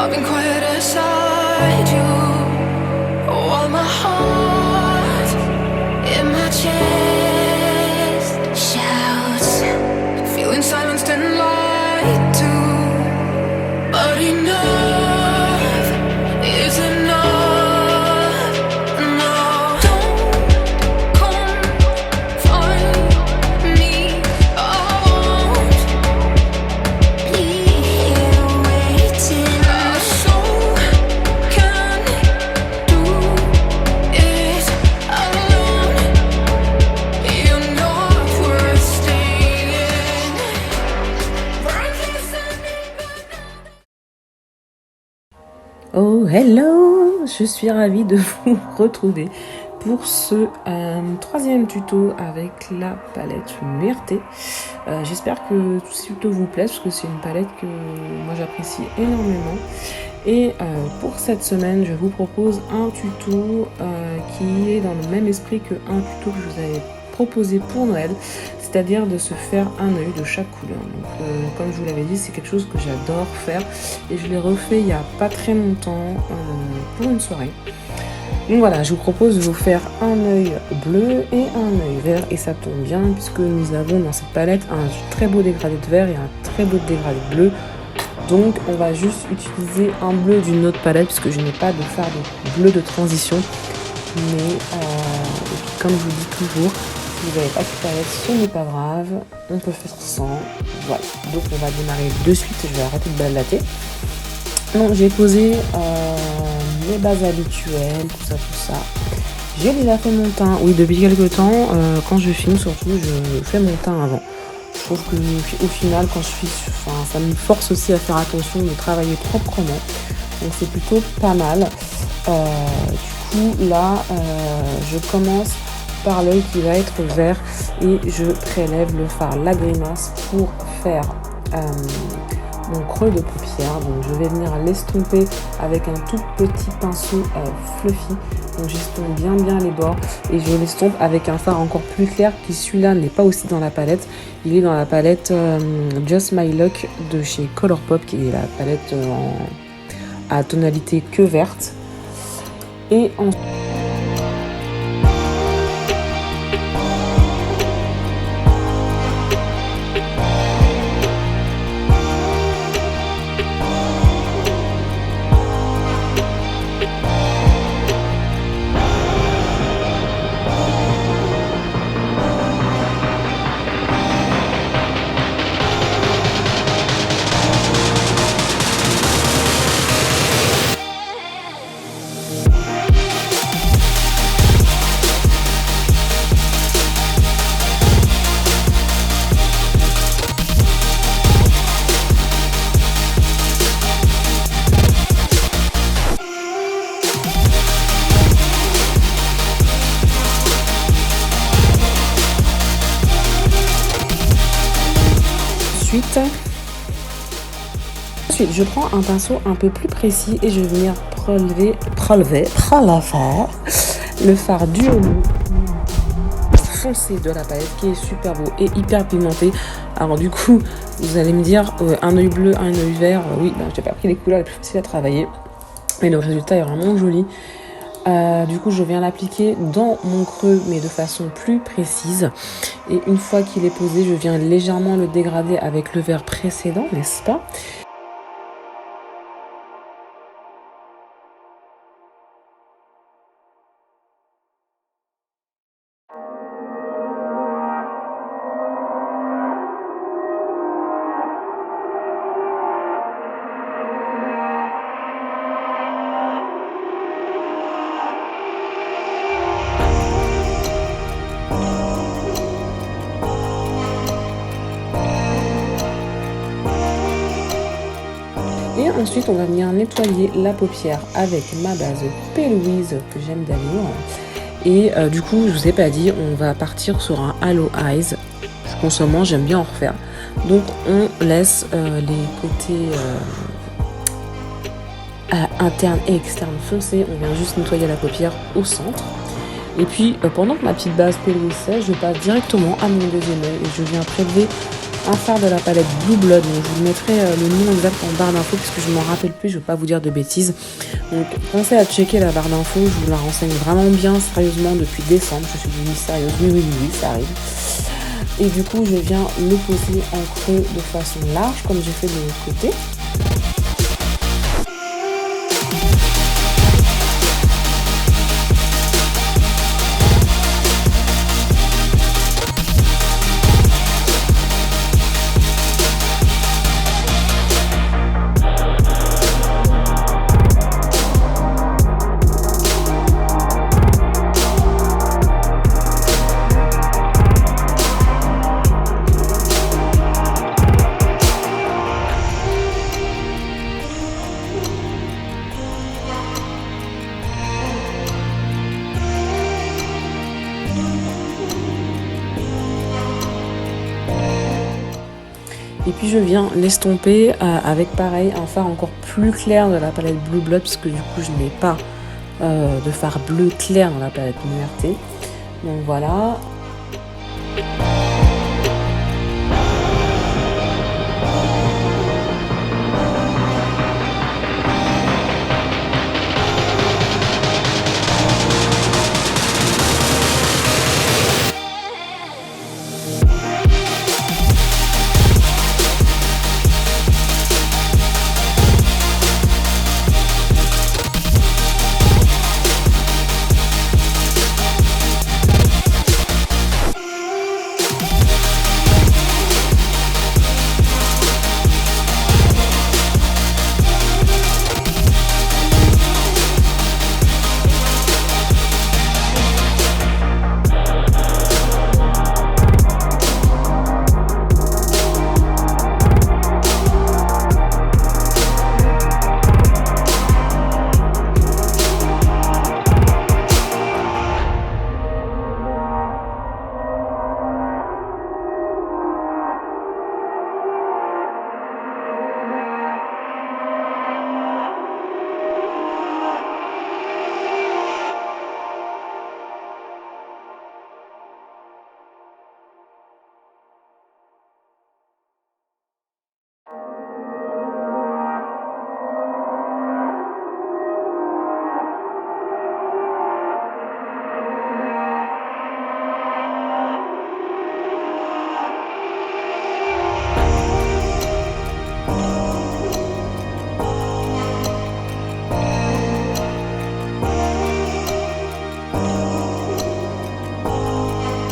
I've been quiet aside you. While my heart in my chest shouts, feeling silenced and lied to. But enough is enough. No, don't come find me. I won't be here waiting. Our soul can do it alone. You're not worth staying. Oh hello, je suis ravie de vous retrouver pour ce troisième tuto avec la palette Muerte. J'espère que tout ce tuto vous plaît parce que c'est une palette que moi j'apprécie énormément. Et pour cette semaine, je vous propose un tuto qui est dans le même esprit que un tuto que je vous avais proposé pour Noël, c'est-à-dire de se faire un œil de chaque couleur. Donc, comme je vous l'avais dit, c'est quelque chose que j'adore faire et je l'ai refait il n'y a pas très longtemps pour une soirée. Donc voilà, je vous propose de vous faire un œil bleu et un œil vert et ça tombe bien puisque nous avons dans cette palette un très beau dégradé de vert et un très beau dégradé de bleu. Donc on va juste utiliser un bleu d'une autre palette puisque je n'ai pas de fard de bleu de transition. Mais comme je vous dis toujours, si vous n'avez pas de palette, ce n'est pas grave, on peut faire sans. Voilà, donc on va démarrer de suite, je vais arrêter de blablater. Donc j'ai posé mes bases habituelles, tout ça. J'ai déjà fait mon teint, oui depuis quelques temps, quand je filme surtout, je fais mon teint avant. Je trouve que au final, quand je suis, ça me force aussi à faire attention de travailler proprement. Donc c'est plutôt pas mal. Du coup là, je commence par l'œil qui va être vert et je prélève le fard La Grimace pour faire mon creux de paupière. Donc je vais venir l'estomper avec un tout petit pinceau fluffy. Donc j'estompe bien les bords et je l'estompe avec un fard encore plus clair qui celui-là n'est pas aussi dans la palette. Il est dans la palette Just My Luck de chez Colourpop qui est la palette à tonalité que verte. Et ensuite Ensuite, je prends un pinceau un peu plus précis et je vais venir prélever le fard du foncé de la palette qui est super beau et hyper pigmenté. Alors du coup, vous allez me dire un œil bleu, un œil vert. Oui, j'ai pas pris les couleurs les plus faciles à travailler, mais le résultat est vraiment joli. Du coup, je viens l'appliquer dans mon creux, mais de façon plus précise. Et une fois qu'il est posé, je viens légèrement le dégrader avec le vert précédent, n'est-ce pas ? Et ensuite, on va venir nettoyer la paupière avec ma base P. Louise que j'aime d'amour. Et du coup, je vous ai pas dit, on va partir sur un Halo Eyes. Consomment, j'aime bien en refaire. Donc, on laisse les côtés interne et externe foncés. On vient juste nettoyer la paupière au centre. Et puis, pendant que ma petite base P. Louise sèche, je passe directement à mon deuxième œil et je viens prélever un fard de la palette Blue Blood. Donc, je vous mettrai le nom exact en barre d'infos puisque je m'en rappelle plus, je ne veux pas vous dire de bêtises. Donc pensez à checker la barre d'infos, je vous la renseigne vraiment bien, sérieusement, depuis décembre. Je suis devenue sérieuse, oui, ça arrive. Et du coup, je viens le poser en creux de façon large, comme j'ai fait de l'autre côté. Et puis je viens l'estomper avec pareil un fard encore plus clair de la palette Blue Blood parce que du coup je n'ai pas de fard bleu clair dans la palette MURT. Donc voilà.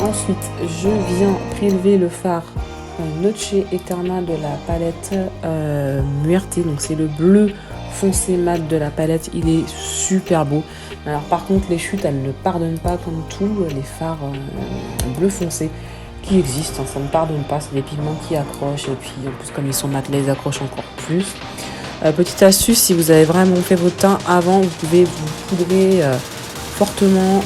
Ensuite, je viens prélever le fard Noche Eterna de la palette MURT. Donc c'est le bleu foncé mat de la palette. Il est super beau. Alors par contre, les chutes, elles ne pardonnent pas comme tous les fards bleu foncé qui existent. Ça ne pardonne pas. C'est des pigments qui accrochent. Et puis en plus, comme ils sont mat, les accrochent encore plus. Petite astuce, si vous avez vraiment fait votre teint avant, vous pouvez vous poudrer fortement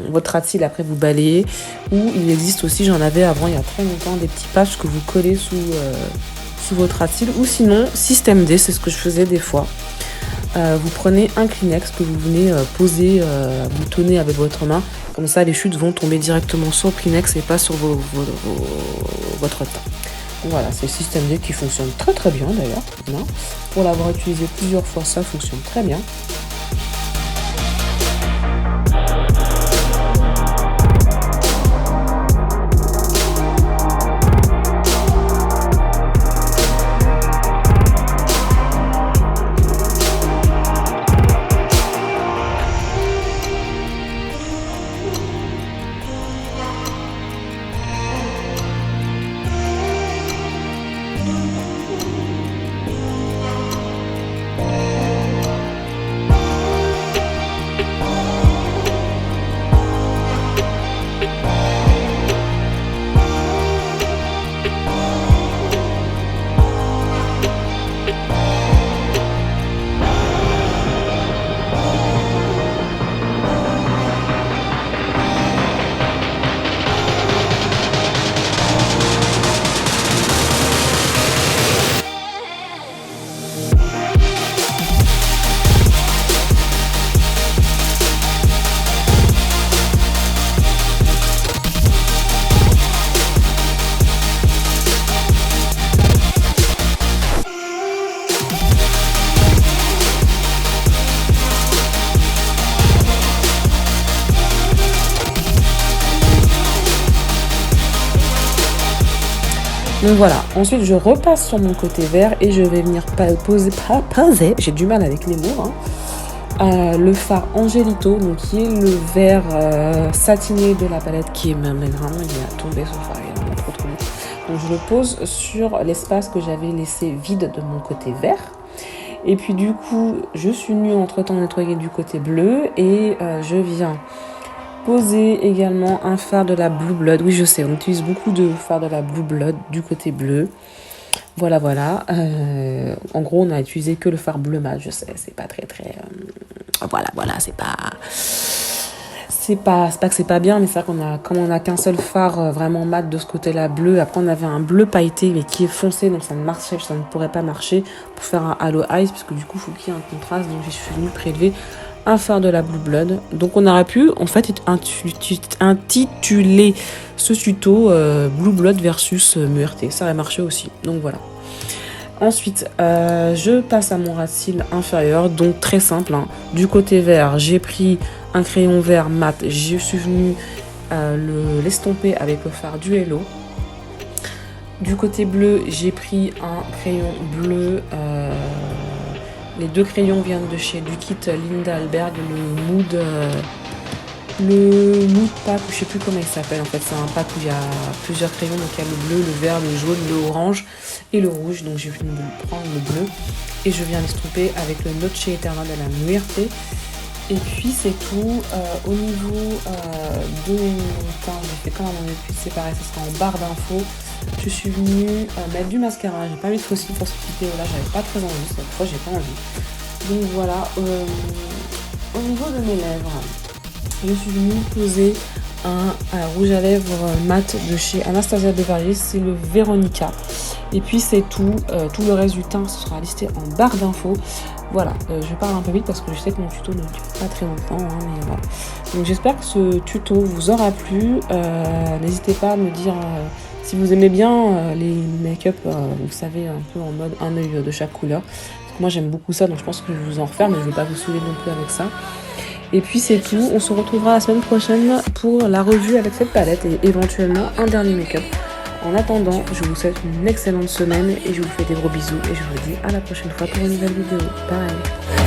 votre ras de cils, après vous balayez. Ou il existe aussi, j'en avais avant il y a très longtemps, des petits patchs que vous collez sous votre ras de cils. Ou sinon, système D, c'est ce que je faisais des fois. Vous prenez un Kleenex que vous venez poser, boutonner avec votre main. Comme ça, les chutes vont tomber directement sur le Kleenex et pas sur votre teint. Voilà, c'est le système D qui fonctionne très très bien d'ailleurs. Pour l'avoir utilisé plusieurs fois, ça fonctionne très bien. Donc voilà, ensuite je repasse sur mon côté vert et je vais venir poser, j'ai du mal avec les mots, le fard Angelito, donc qui est le vert satiné de la palette, qui est même vraiment, il a tombé ce fard, il est vraiment trop beau. Donc je le pose sur l'espace que j'avais laissé vide de mon côté vert. Et puis du coup, je suis venue entre-temps nettoyer du côté bleu et je viens poser également un fard de la Blue Blood. Oui, je sais, on utilise beaucoup de fard de la Blue Blood du côté bleu. Voilà. En gros, on a utilisé que le fard bleu mat, je sais, c'est pas très... Voilà, c'est pas que c'est pas bien, mais c'est vrai comme on a qu'un seul fard vraiment mat de ce côté-là bleu. Après, on avait un bleu pailleté, mais qui est foncé, donc ça ne pourrait pas marcher pour faire un Halo Eyes, parce que du coup, il faut qu'il y ait un contraste. Donc, je suis venue prélever un fard de la Blue Blood. Donc, on aurait pu, en fait, intituler ce tuto Blue Blood versus MURT. Ça aurait marché aussi. Donc, voilà. Ensuite, je passe à mon ras de cils inférieur, donc très simple. Du côté vert, j'ai pris un crayon vert mat, je suis venue l'estomper avec le fard du Hello. Du côté bleu, j'ai pris un crayon bleu. Les deux crayons viennent de chez du kit Linda Alberg, le mood pack, je sais plus comment il s'appelle en fait, c'est un pack où il y a plusieurs crayons, donc il y a le bleu, le vert, le jaune, le orange et le rouge, donc j'ai voulu prendre le bleu et je viens l'estomper avec le Noche Eterna de la Muerte. Et puis c'est tout. Au niveau de mon teint, j'ai fait quand même mon étude séparée, ça sera en barre d'infos. Je suis venue mettre du mascara, j'ai pas mis de faux cils pour cette vidéo là, j'avais pas très envie, cette fois j'ai pas envie. Donc voilà, au niveau de mes lèvres, je suis venue poser un rouge à lèvres mat de chez Anastasia Beverly, c'est le Veronica. Et puis c'est tout, tout le reste du teint sera listé en barre d'infos. Voilà, je parle un peu vite parce que je sais que mon tuto ne dure pas très longtemps, mais voilà. Donc j'espère que ce tuto vous aura plu. N'hésitez pas à me dire si vous aimez bien les make-up, vous savez, un peu en mode un œil de chaque couleur. Parce que moi j'aime beaucoup ça, donc je pense que je vais vous en refaire, mais je ne vais pas vous saouler non plus avec ça. Et puis c'est tout, on se retrouvera la semaine prochaine pour la revue avec cette palette et éventuellement un dernier make-up. En attendant, je vous souhaite une excellente semaine et je vous fais des gros bisous et je vous dis à la prochaine fois pour une nouvelle vidéo. Bye!